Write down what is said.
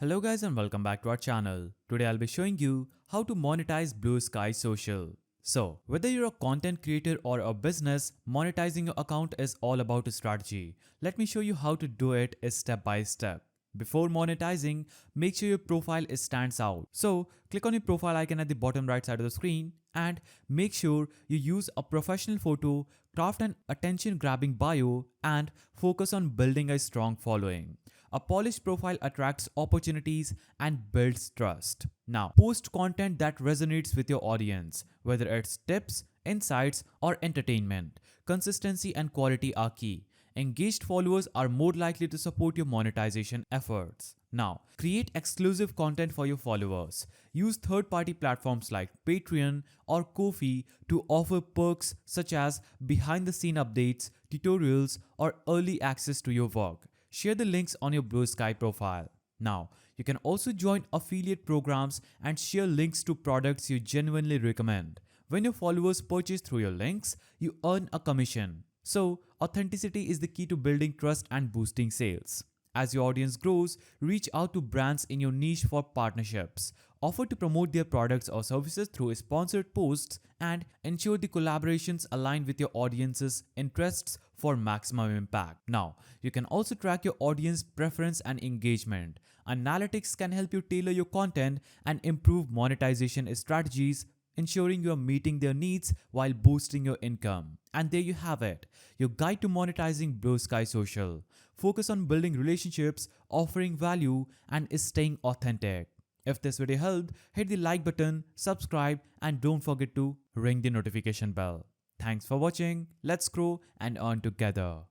Hello guys and welcome back to our channel. Today I'll be showing you how to monetize Bluesky Social. So, whether you're a content creator or a business, monetizing your account is all about a strategy. Let me show you how to do it step by step. Before monetizing, make sure your profile stands out. So, click on your profile icon at the bottom right side of the screen and make sure you use a professional photo, craft an attention-grabbing bio, and focus on building a strong following. A polished profile attracts opportunities and builds trust. Now, post content that resonates with your audience, whether it's tips, insights, or entertainment. Consistency and quality are key. Engaged followers are more likely to support your monetization efforts. Now, create exclusive content for your followers. Use third-party platforms like Patreon or Ko-fi to offer perks such as behind-the-scene updates, tutorials, or early access to your work. Share the links on your Bluesky profile. Now, you can also join affiliate programs and share links to products you genuinely recommend. When your followers purchase through your links, you earn a commission. So, authenticity is the key to building trust and boosting sales. As your audience grows, reach out to brands in your niche for partnerships. Offer to promote their products or services through sponsored posts and ensure the collaborations align with your audience's interests for maximum impact. Now, you can also track your audience preference and engagement. Analytics can help you tailor your content and improve monetization strategies, ensuring you are meeting their needs while boosting your income. And there you have it, your guide to monetizing Bluesky Social. Focus on building relationships, offering value, and staying authentic. If this video helped, hit the like button, subscribe, and don't forget to ring the notification bell. Thanks for watching. Let's grow and earn together.